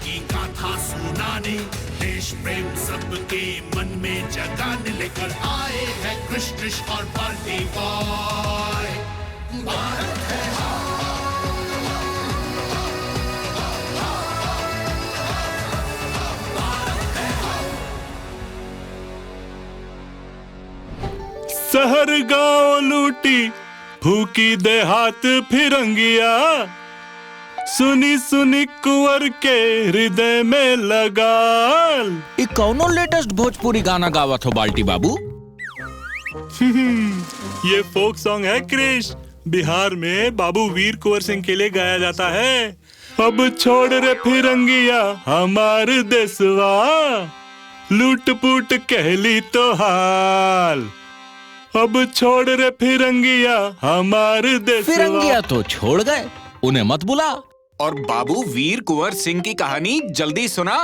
की गाथा सुनाने, देश प्रेम सबके मन में जगाने लेकर आए हैं कृष्ण और बाल्टी बॉय। भारत है शहर गांव लूटी, फूकी देहात फिरंगिया, सुनी सुनी कुंवर के हृदय में लगाल। ये कौनो लेटेस्ट भोजपुरी गाना गावत हो बाल्टी बाबू? ये फोक सॉन्ग है क्रिश। बिहार में बाबू वीर कुंवर सिंह के लिए गाया जाता है। अब छोड़ रे फिरंगिया हमार देशवा, लूट पुट कहली तो हाल। अब छोड़ रे फिरंगिया हमार देशवा। फिरंगिया तो छोड़ गए, उन्हें मत बुला। और बाबू वीर कुंवर सिंह की कहानी जल्दी सुना।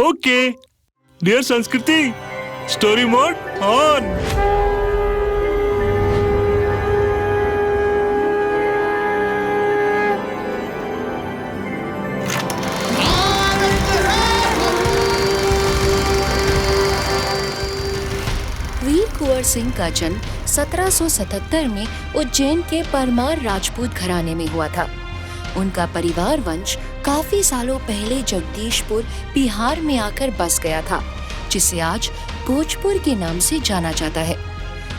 ओके डियर संस्कृति, स्टोरी मोड ऑन। वीर कुंवर सिंह का जन्म 1777 में उज्जैन के परमार राजपूत घराने में हुआ था। उनका परिवार वंश काफी सालों पहले जगदीशपुर बिहार में आकर बस गया था, जिसे आज भोजपुर के नाम से जाना जाता है।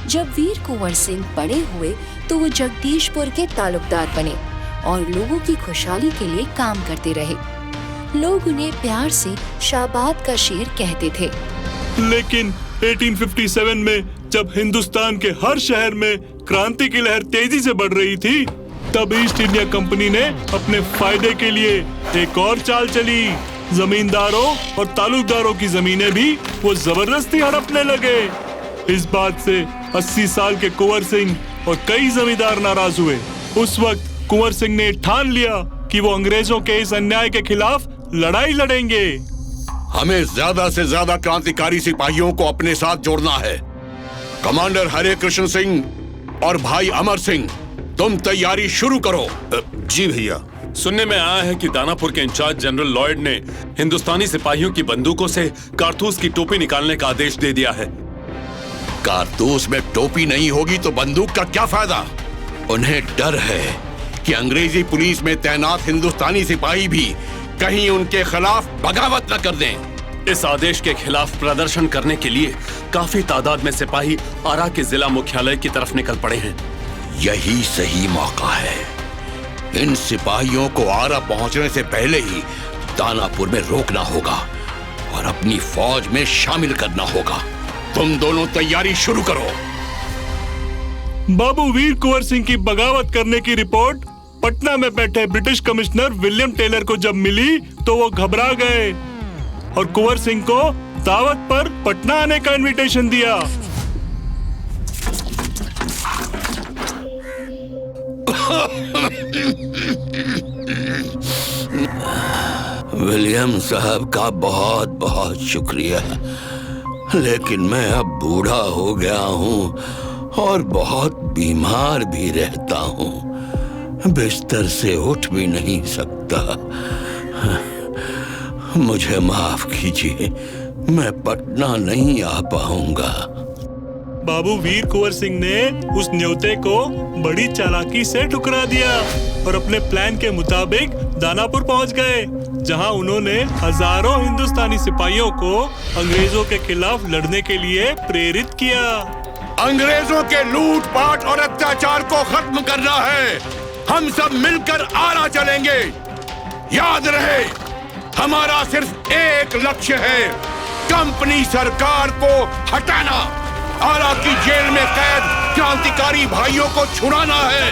जब वीर कुंवर सिंह बड़े हुए तो वो जगदीशपुर के तालुकदार बने और लोगों की खुशहाली के लिए काम करते रहे। लोग उन्हें प्यार से शाबाद का शेर कहते थे। लेकिन 1857 में जब हिंदुस्तान के हर शहर में क्रांति की लहर तेजी से बढ़ रही थी, तब ईस्ट इंडिया कंपनी ने अपने फायदे के लिए एक और चाल चली। जमींदारों और तालुकदारों की जमीनें भी वो जबरदस्ती हड़पने लगे। इस बात से 80 साल के कुंवर सिंह और कई जमींदार नाराज हुए। उस वक्त कुंवर सिंह ने ठान लिया कि वो अंग्रेजों के इस अन्याय के खिलाफ लड़ाई लड़ेंगे। हमें ज्यादा से ज्यादा क्रांतिकारी सिपाहियों को अपने साथ जोड़ना है। कमांडर हरे कृष्ण सिंह और भाई अमर सिंह, तुम तैयारी शुरू करो। जी भैया। सुनने में आया है कि दानापुर के इंचार्ज जनरल लॉयड ने हिंदुस्तानी सिपाहियों की बंदूकों से कारतूस की टोपी निकालने का आदेश दे दिया है। कारतूस में टोपी नहीं होगी तो बंदूक का क्या फायदा? उन्हें डर है कि अंग्रेजी पुलिस में तैनात हिंदुस्तानी सिपाही भी कहीं उनके खिलाफ बगावत न कर दें। इस आदेश के खिलाफ प्रदर्शन करने के लिए काफी तादाद में सिपाही आरा के जिला मुख्यालय की तरफ निकल पड़े हैं। यही सही मौका है। इन सिपाहियों को आरा पहुंचने से पहले ही दानापुर में रोकना होगा और अपनी फौज में शामिल करना होगा। तुम दोनों तैयारी शुरू करो। बाबू वीर कुंवर सिंह की बगावत करने की रिपोर्ट पटना में बैठे ब्रिटिश कमिश्नर विलियम टेलर को जब मिली तो वो घबरा गए और कुंवर सिंह को दावत पर पटना आने का इनविटेशन दिया। विलियम साहब का बहुत बहुत शुक्रिया, लेकिन मैं अब बूढ़ा हो गया हूँ और बहुत बीमार भी रहता हूँ। बिस्तर से उठ भी नहीं सकता। मुझे माफ कीजिए, मैं पटना नहीं आ पाऊंगा। बाबू वीर कुंवर सिंह ने उस न्योते को बड़ी चालाकी से ठुकरा दिया और अपने प्लान के मुताबिक दानापुर पहुंच गए, जहां उन्होंने हजारों हिंदुस्तानी सिपाहियों को अंग्रेजों के खिलाफ लड़ने के लिए प्रेरित किया। अंग्रेजों के लूटपाट और अत्याचार को खत्म करना है। हम सब मिलकर आरा चलेंगे। याद रहे, हमारा सिर्फ एक लक्ष्य है, कंपनी सरकार को हटाना। आरा की जेल में कैद क्रांतिकारी भाइयों को छुड़ाना है।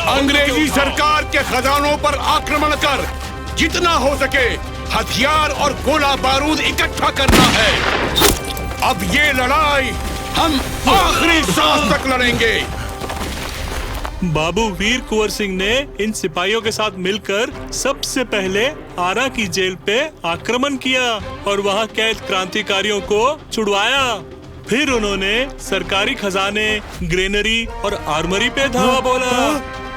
अंग्रेजी सरकार के खजानों पर आक्रमण कर जितना हो सके हथियार और गोला बारूद इकट्ठा करना है। अब ये लड़ाई हम आखिरी सांस तक लड़ेंगे। बाबू वीर कुंवर सिंह ने इन सिपाहियों के साथ मिलकर सबसे पहले आरा की जेल पे आक्रमण किया और वहां कैद क्रांतिकारियों को छुड़वाया। फिर उन्होंने सरकारी खजाने, ग्रेनरी और आर्मरी पे धावा बोला।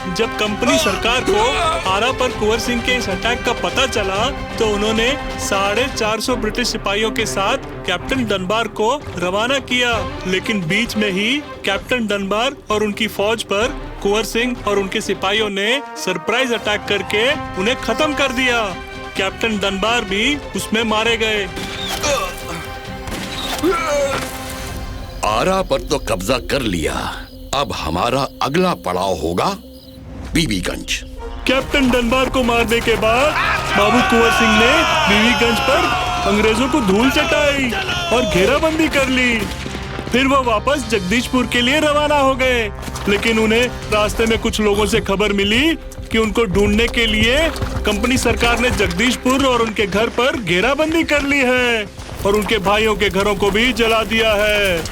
जब कंपनी सरकार को आरा पर कुंवर सिंह के इस अटैक का पता चला तो उन्होंने 450 ब्रिटिश सिपाहियों के साथ कैप्टन डनबार को रवाना किया, लेकिन बीच में ही कैप्टन डनबार और उनकी फौज पर कुंवर सिंह और उनके सिपाहियों ने सरप्राइज अटैक करके उन्हें खत्म कर दिया। कैप्टन डनबार भी उसमें मारे गए। आरा पर तो कब्जा कर लिया, अब हमारा अगला पड़ाव होगा बीबीगंज। कैप्टन डनबार को मारने के बाद बाबू कुंवर सिंह ने बीबीगंज पर अंग्रेजों को धूल चटाई और घेराबंदी कर ली। फिर वो वापस जगदीशपुर के लिए रवाना हो गए, लेकिन उन्हें रास्ते में कुछ लोगों से खबर मिली कि उनको ढूंढने के लिए कंपनी सरकार ने जगदीशपुर और उनके घर पर घेराबंदी कर ली है और उनके भाइयों के घरों को भी जला दिया है।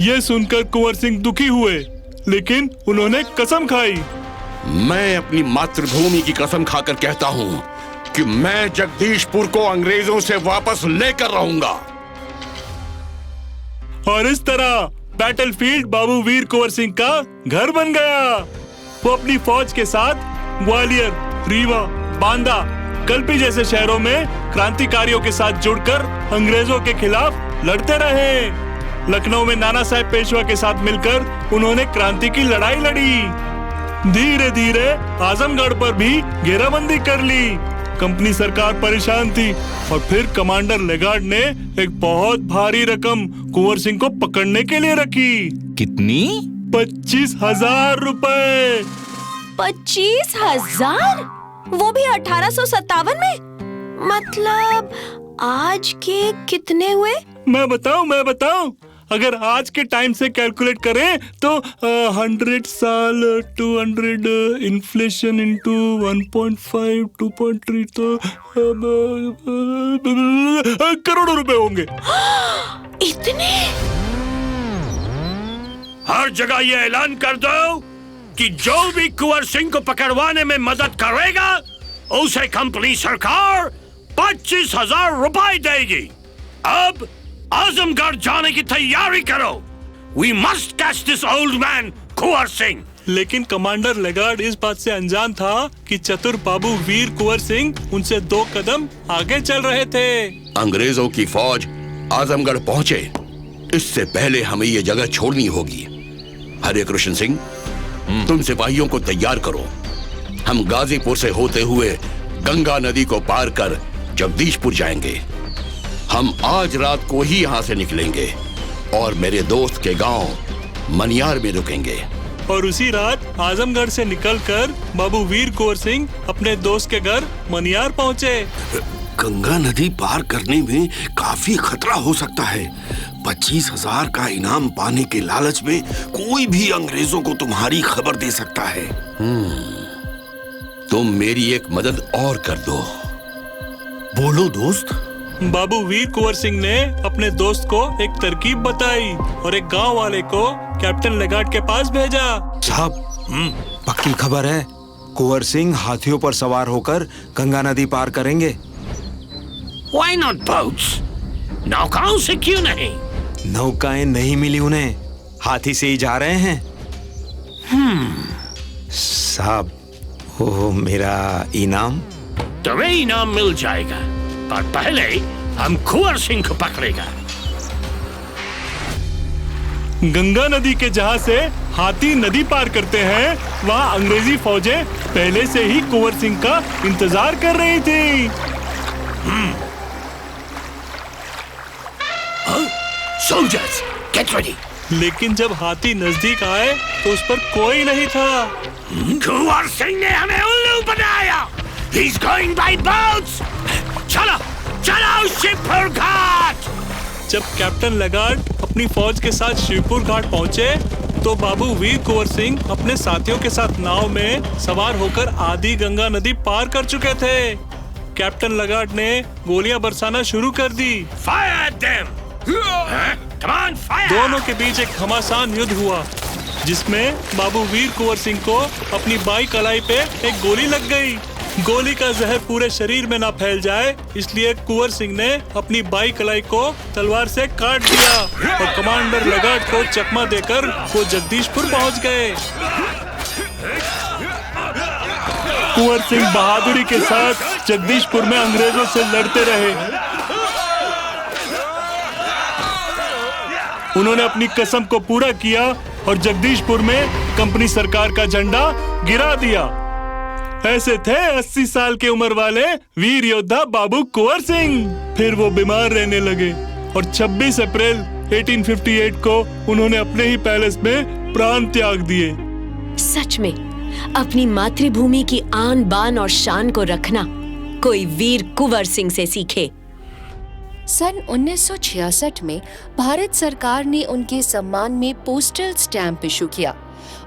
ये सुनकर कुंवर सिंह दुखी हुए, लेकिन उन्होंने कसम खाई। मैं अपनी मातृभूमि की कसम खाकर कहता हूँ कि मैं जगदीशपुर को अंग्रेजों से वापस लेकर रहूंगा। और इस तरह बैटलफील्ड बाबू वीर कुंवर सिंह का घर बन गया। वो अपनी फौज के साथ ग्वालियर, रीवा, बांदा, कल्पी जैसे शहरों में क्रांतिकारियों के साथ जुड़कर अंग्रेजों के खिलाफ लड़ते रहे। लखनऊ में नाना साहेब पेशवा के साथ मिलकर उन्होंने क्रांति की लड़ाई लड़ी। धीरे धीरे आजमगढ़ पर भी घेराबंदी कर ली। कंपनी सरकार परेशान थी और फिर कमांडर लेगार्ड ने एक बहुत भारी रकम कुंवर सिंह को पकड़ने के लिए रखी। कितनी? 25,000 रुपए। 25,000? वो भी 1857 में? मतलब आज के कितने हुए? मैं बताऊं। अगर आज के टाइम से कैलकुलेट करें तो 100 साल 200 इन्फ्लेशन इंटू 1.5 2.3 तो करोड़ों रुपए होंगे। इतने? हर जगह ये ऐलान कर दो कि जो भी कुंवर सिंह को पकड़वाने में मदद करेगा उसे कंपनी सरकार 25,000 रुपए देगी। अब आजमगढ़ जाने की तैयारी करो। We must catch this old man, Kunwar Singh. लेकिन कमांडर लेगार्ड इस बात से अनजान था कि चतुर बाबू वीर कुंवर सिंह उनसे 2 कदम आगे चल रहे थे। अंग्रेजों की फौज आजमगढ़ पहुंचे इससे पहले हमें ये जगह छोड़नी होगी। हरे कृष्ण सिंह, तुम सिपाहियों को तैयार करो। हम गाजीपुर से होते हुए गंगा नदी को पार कर जगदीशपुर जाएंगे। हम आज रात को ही यहाँ से निकलेंगे और मेरे दोस्त के गांव मनियार में रुकेंगे। और उसी रात आजमगढ़ से निकलकर बाबू वीर कुंवर सिंह अपने दोस्त के घर मनियार पहुँचे। गंगा नदी पार करने में काफी खतरा हो सकता है। 25,000 का इनाम पाने के लालच में कोई भी अंग्रेजों को तुम्हारी खबर दे सकता है। तुम मेरी एक मदद और कर दो। बोलो दोस्त। बाबू वीर कुंवर सिंह ने अपने दोस्त को एक तरकीब बताई और एक गांव वाले को कैप्टन लेगार्ड के पास भेजा। साहब, पक्की खबर है, कुंवर सिंह हाथियों पर सवार होकर गंगा नदी पार करेंगे। Why not boats? नौकाओं से क्यों नहीं? नौकाएं नहीं मिली उन्हें, हाथी से ही जा रहे हैं। साहब, वो मेरा इनाम। तुम्हें इनाम मिल जाएगा, पर पहले हम कुंवर सिंह को पकड़ेगा। गंगा नदी के जहाँ से हाथी नदी पार करते हैं, वहाँ अंग्रेजी फौजें पहले से ही कुंवर सिंह का इंतजार कर रही थी। Soldiers, get ready. लेकिन जब हाथी नजदीक आए तो उस पर कोई नहीं था। कुंवर सिंह ने हमें उल्लू बनाया। He's going by boats. चलो शिवपुर घाट। जब कैप्टन लेगार्ड अपनी फौज के साथ शिवपुर घाट पहुंचे तो बाबू वीर कुंवर सिंह अपने साथियों के साथ नाव में सवार होकर आधी गंगा नदी पार कर चुके थे। कैप्टन लेगार्ड ने गोलियां बरसाना शुरू कर दी। Fire them! Come on, fire! दोनों के बीच एक घमासान युद्ध हुआ, जिसमें बाबू वीर कुंवर सिंह को अपनी बाई कलाई पे एक गोली लग गई। गोली का जहर पूरे शरीर में ना फैल जाए, इसलिए कुंवर सिंह ने अपनी बाई कलाई को तलवार से काट दिया और कमांडर लेगार्ड को चकमा देकर वो जगदीशपुर पहुंच गए। कुंवर सिंह बहादुरी के साथ जगदीशपुर में अंग्रेजों से लड़ते रहे। उन्होंने अपनी कसम को पूरा किया और जगदीशपुर में कंपनी सरकार का झंडा गिरा दिया। ऐसे थे 80 साल की उम्र वाले वीर योद्धा बाबू कुंवर सिंह। फिर वो बीमार रहने लगे और 26 अप्रैल 1858 को उन्होंने अपने ही पैलेस में प्राण त्याग दिए। सच में अपनी मातृभूमि की आन बान और शान को रखना कोई वीर कुंवर सिंह से सीखे। सन 1966 में भारत सरकार ने उनके सम्मान में पोस्टल स्टैंप इशू किया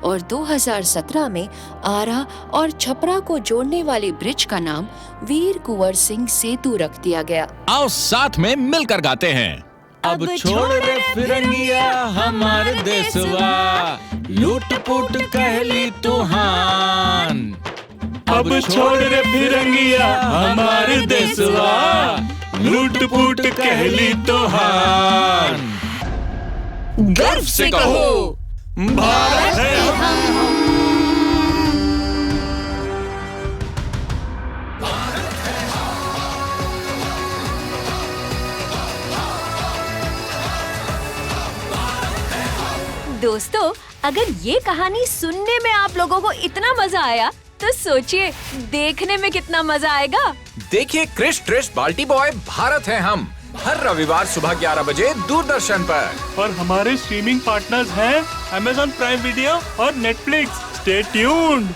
और 2017 में आरा और छपरा को जोड़ने वाले ब्रिज का नाम वीर कुंवर सिंह सेतु रख दिया गया। आओ साथ में मिलकर गाते हैं। अब छोड़ रे फिरंगिया हमारे देशवा, लूट पुट कहली तूहान। अब छोड़ रे फिरंगिया हमारे देशवा, लूट पुट कहली तूहान। गर्व से कहो भारत है हम। दोस्तों, अगर ये कहानी सुनने में आप लोगों को इतना मजा आया तो सोचिए देखने में कितना मजा आएगा। देखिए क्रिश ट्रिश बाल्टी बॉय भारत है हम हर रविवार सुबह 11 बजे दूरदर्शन पर। और हमारे स्ट्रीमिंग पार्टनर्स हैं Amazon प्राइम वीडियो और Netflix। Stay tuned.